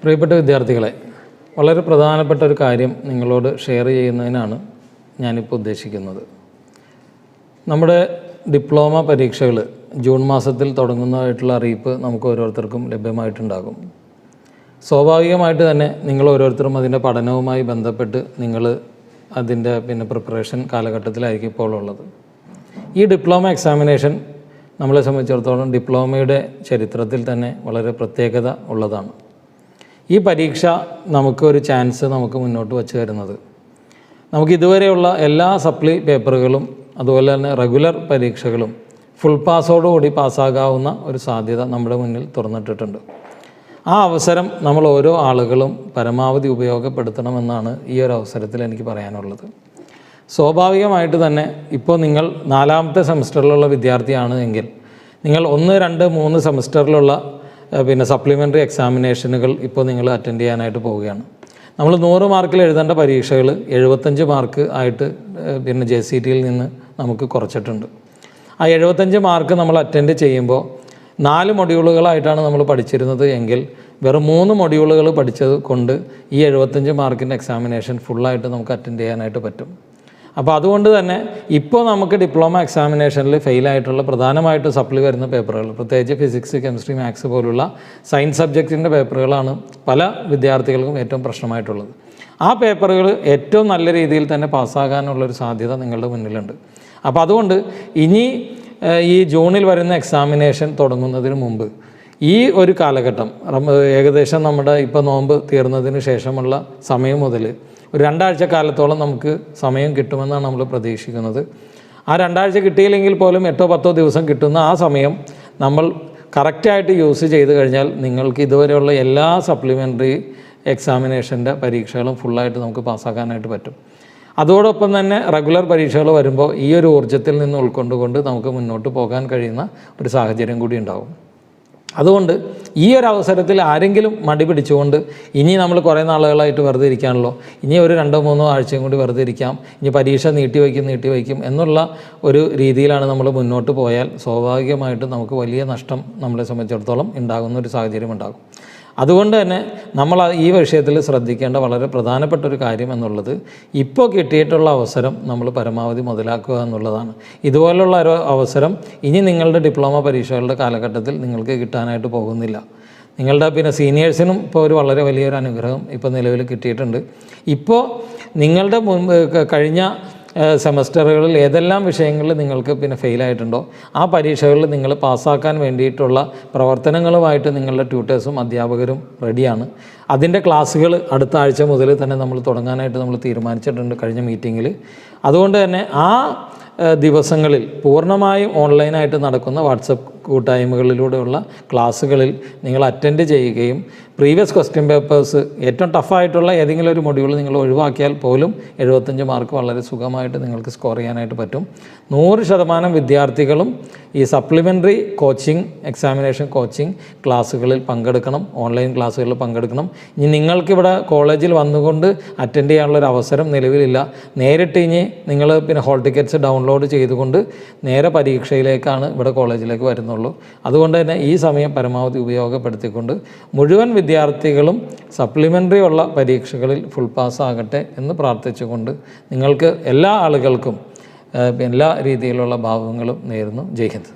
പ്രിയപ്പെട്ട വിദ്യാർത്ഥികളെ, വളരെ പ്രധാനപ്പെട്ട ഒരു കാര്യം നിങ്ങളോട് ഷെയർ ചെയ്യുന്നതിനാണ് ഞാനിപ്പോൾ ഉദ്ദേശിക്കുന്നത്. നമ്മുടെ ഡിപ്ലോമ പരീക്ഷകൾ ജൂൺ മാസത്തിൽ തുടങ്ങുന്നതായിട്ടുള്ള അറിയിപ്പ് നമുക്ക് ഓരോരുത്തർക്കും ലഭ്യമായിട്ടുണ്ടാകും. സ്വാഭാവികമായിട്ട് തന്നെ നിങ്ങൾ ഓരോരുത്തരും അതിൻ്റെ പഠനവുമായി ബന്ധപ്പെട്ട് നിങ്ങൾ അതിൻ്റെ പ്രിപ്പറേഷൻ കാലഘട്ടത്തിലായിരിക്കും ഇപ്പോൾ ഉള്ളത്. ഈ ഡിപ്ലോമ എക്സാമിനേഷൻ നമ്മളെ സംബന്ധിച്ചിടത്തോളം ഡിപ്ലോമയുടെ ചരിത്രത്തിൽ തന്നെ വളരെ പ്രത്യേകത ഉള്ളതാണ്. ഈ പരീക്ഷ നമുക്കൊരു ചാൻസ് നമുക്ക് മുന്നോട്ട് വച്ച് തരുന്നത്, നമുക്ക് ഇതുവരെയുള്ള എല്ലാ സപ്ലി പേപ്പറുകളും അതുപോലെ തന്നെ റെഗുലർ പരീക്ഷകളും ഫുൾ പാസോടുകൂടി പാസ്സാകാവുന്ന ഒരു സാധ്യത നമ്മുടെ മുന്നിൽ തുറന്നിട്ടിട്ടുണ്ട്. ആ അവസരം നമ്മൾ ഓരോ ആളുകളും പരമാവധി ഉപയോഗപ്പെടുത്തണമെന്നാണ് ഈ ഒരു അവസരത്തിൽ എനിക്ക് പറയാനുള്ളത്. സ്വാഭാവികമായിട്ട് തന്നെ ഇപ്പോൾ നിങ്ങൾ 4ാമത്തെ സെമസ്റ്ററിലുള്ള വിദ്യാർത്ഥിയാണ് എങ്കിൽ നിങ്ങൾ 1, 2, 3 സെമസ്റ്ററിലുള്ള സപ്ലിമെൻ്ററി എക്സാമിനേഷനുകൾ ഇപ്പോൾ നിങ്ങൾ അറ്റൻഡ് ചെയ്യാനായിട്ട് പോവുകയാണ്. നമ്മൾ 100 മാർക്കിൽ എഴുതേണ്ട പരീക്ഷകൾ 75 മാർക്ക് ആയിട്ട് JCTയിൽ നിന്ന് നമുക്ക് കുറച്ചിട്ടുണ്ട്. ആ 75 മാർക്ക് നമ്മൾ അറ്റൻഡ് ചെയ്യുമ്പോൾ 4 മൊഡ്യൂളുകളായിട്ടാണ് നമ്മൾ പഠിച്ചിരുന്നത് എങ്കിൽ വെറും 3 മൊഡ്യൂളുകൾ പഠിച്ചത് കൊണ്ട് ഈ 75 മാർക്കിൻ്റെ എക്സാമിനേഷൻ ഫുള്ളായിട്ട് നമുക്ക് അറ്റൻഡ് ചെയ്യാനായിട്ട് പറ്റും. അപ്പോൾ അതുകൊണ്ട് തന്നെ ഇപ്പോൾ നമുക്ക് ഡിപ്ലോമ എക്സാമിനേഷനിൽ ഫെയിലായിട്ടുള്ള പ്രധാനമായിട്ട് സപ്ലി വരുന്ന പേപ്പറുകൾ, പ്രത്യേകിച്ച് ഫിസിക്സ്, കെമിസ്ട്രി, മാത്സ് പോലുള്ള സയൻസ് സബ്ജക്റ്റിൻ്റെ പേപ്പറുകളാണ് പല വിദ്യാർത്ഥികൾക്കും ഏറ്റവും പ്രശ്നമായിട്ടുള്ളത്. ആ പേപ്പറുകൾ ഏറ്റവും നല്ല രീതിയിൽ തന്നെ പാസ്സാകാനുള്ളൊരു സാധ്യത നിങ്ങളുടെ മുന്നിലുണ്ട്. അപ്പോൾ അതുകൊണ്ട് ഇനി ഈ ജൂണിൽ വരുന്ന എക്സാമിനേഷൻ തുടങ്ങുന്നതിന് മുമ്പ് ഈ ഒരു കാലഘട്ടം ഏകദേശം നമ്മുടെ ഇപ്പോൾ നോമ്പ് തീർന്നതിന് ശേഷമുള്ള സമയം മുതൽ ഒരു 2 ആഴ്ച കാലത്തോളം നമുക്ക് സമയം കിട്ടുമെന്നാണ് നമ്മൾ പ്രതീക്ഷിക്കുന്നത്. ആ 2 ആഴ്ച കിട്ടിയില്ലെങ്കിൽ പോലും 8 or 10 ദിവസം കിട്ടുന്ന ആ സമയം നമ്മൾ കറക്റ്റായിട്ട് യൂസ് ചെയ്ത് കഴിഞ്ഞാൽ നിങ്ങൾക്ക് ഇതുവരെയുള്ള എല്ലാ സപ്ലിമെൻ്ററി എക്സാമിനേഷൻ്റെ പരീക്ഷകളും ഫുള്ളായിട്ട് നമുക്ക് പാസ്സാക്കാനായിട്ട് പറ്റും. അതോടൊപ്പം തന്നെ റെഗുലർ പരീക്ഷകൾ വരുമ്പോൾ ഈ ഒരു ഊർജ്ജത്തിൽ നിന്ന് ഉൾക്കൊണ്ടുകൊണ്ട് നമുക്ക് മുന്നോട്ട് പോകാൻ കഴിയുന്ന ഒരു സാഹചര്യം കൂടി ഉണ്ടാകും. അതുകൊണ്ട് ഈ ഒരു അവസരത്തിൽ ആരെങ്കിലും മടി പിടിച്ചുകൊണ്ട് ഇനി നമ്മൾ കുറേ നാളുകളായിട്ട് വെറുതെ ഇരിക്കാണല്ലോ, ഇനി ഒരു 2-3 ആഴ്ചയും കൂടി വെറുതെ ഇരിക്കാം, ഇനി പരീക്ഷ നീട്ടിവയ്ക്കും എന്നുള്ള ഒരു രീതിയിലാണ് നമ്മൾ മുന്നോട്ട് പോയാൽ സ്വാഭാവികമായിട്ടും നമുക്ക് വലിയ നഷ്ടം നമ്മളെ സംബന്ധിച്ചിടത്തോളം ഉണ്ടാകുന്ന ഒരു സാഹചര്യം ഉണ്ടാകും. അതുകൊണ്ട് തന്നെ നമ്മൾ ഈ വിഷയത്തിൽ ശ്രദ്ധിക്കേണ്ട വളരെ പ്രധാനപ്പെട്ട ഒരു കാര്യം എന്നുള്ളത് ഇപ്പോൾ കിട്ടിയിട്ടുള്ള അവസരം നമ്മൾ പരമാവധി മുതലാക്കുക എന്നുള്ളതാണ്. ഇതുപോലുള്ള ഒരു അവസരം ഇനി നിങ്ങളുടെ ഡിപ്ലോമ പരീക്ഷകളുടെ കാലഘട്ടത്തിൽ നിങ്ങൾക്ക് കിട്ടാനായിട്ട് പോകുന്നില്ല. നിങ്ങളുടെ സീനിയേഴ്സിനും ഇപ്പോൾ ഒരു വളരെ വലിയൊരു അനുഗ്രഹം ഇപ്പോൾ നിലവിൽ കിട്ടിയിട്ടുണ്ട്. ഇപ്പോൾ നിങ്ങളുടെ കഴിഞ്ഞ സെമസ്റ്ററുകളിൽ ഏതെല്ലാം വിഷയങ്ങളിൽ നിങ്ങൾക്ക് ഫെയിലായിട്ടുണ്ടോ ആ പരീക്ഷകളിൽ നിങ്ങൾ പാസ്സാക്കാൻ വേണ്ടിയിട്ടുള്ള പ്രവർത്തനങ്ങളുമായിട്ട് നിങ്ങളുടെ ട്യൂട്ടേഴ്സും അധ്യാപകരും റെഡിയാണ്. അതിൻ്റെ ക്ലാസ്സുകൾ അടുത്ത ആഴ്ച മുതൽ തന്നെ നമ്മൾ തുടങ്ങാനായിട്ട് നമ്മൾ തീരുമാനിച്ചിട്ടുണ്ട് കഴിഞ്ഞ മീറ്റിങ്ങിൽ. അതുകൊണ്ട് തന്നെ ആ ദിവസങ്ങളിൽ പൂർണ്ണമായും ഓൺലൈനായിട്ട് നടക്കുന്ന വാട്സപ്പ് കൂട്ടായ്മകളിലൂടെയുള്ള ക്ലാസ്സുകളിൽ നിങ്ങൾ അറ്റൻഡ് ചെയ്യുകയും പ്രീവിയസ് ക്വസ്റ്റ്യൻ പേപ്പേഴ്സ് ഏറ്റവും ടഫായിട്ടുള്ള ഏതെങ്കിലും ഒരു മൊഡ്യൂൾ നിങ്ങൾ ഒഴിവാക്കിയാൽ പോലും 75 മാർക്ക് വളരെ സുഖമായിട്ട് നിങ്ങൾക്ക് സ്കോർ ചെയ്യാനായിട്ട് പറ്റും. 100% വിദ്യാർത്ഥികളും ഈ സപ്ലിമെൻ്ററി കോച്ചിങ്, എക്സാമിനേഷൻ കോച്ചിങ് ക്ലാസ്സുകളിൽ പങ്കെടുക്കണം, ഓൺലൈൻ ക്ലാസ്സുകളിൽ പങ്കെടുക്കണം. ഇനി നിങ്ങൾക്കിവിടെ കോളേജിൽ വന്നുകൊണ്ട് അറ്റൻഡ് ചെയ്യാനുള്ളൊരു അവസരം നിലവിലില്ല. നേരിട്ട് ഇനി നിങ്ങൾ ഹോൾ ടിക്കറ്റ്സ് ഡൗൺലോഡ് ചെയ്തുകൊണ്ട് നേരെ പരീക്ഷയിലേക്കാണ് ഇവിടെ കോളേജിലേക്ക് വരുന്നുള്ളൂ. അതുകൊണ്ട് തന്നെ ഈ സമയം പരമാവധി ഉപയോഗപ്പെടുത്തിക്കൊണ്ട് മുഴുവൻ വിദ്യാർത്ഥികളും സപ്ലിമെൻ്ററി ഉള്ള പരീക്ഷകളിൽ ഫുൾ പാസ്സാകട്ടെ എന്ന് പ്രാർത്ഥിച്ചുകൊണ്ട് നിങ്ങൾക്ക് എല്ലാ ആളുകൾക്കും എല്ലാ രീതിയിലുള്ള ഭാവങ്ങളും നേരുന്നു. ജയ് ഹിന്ദ്.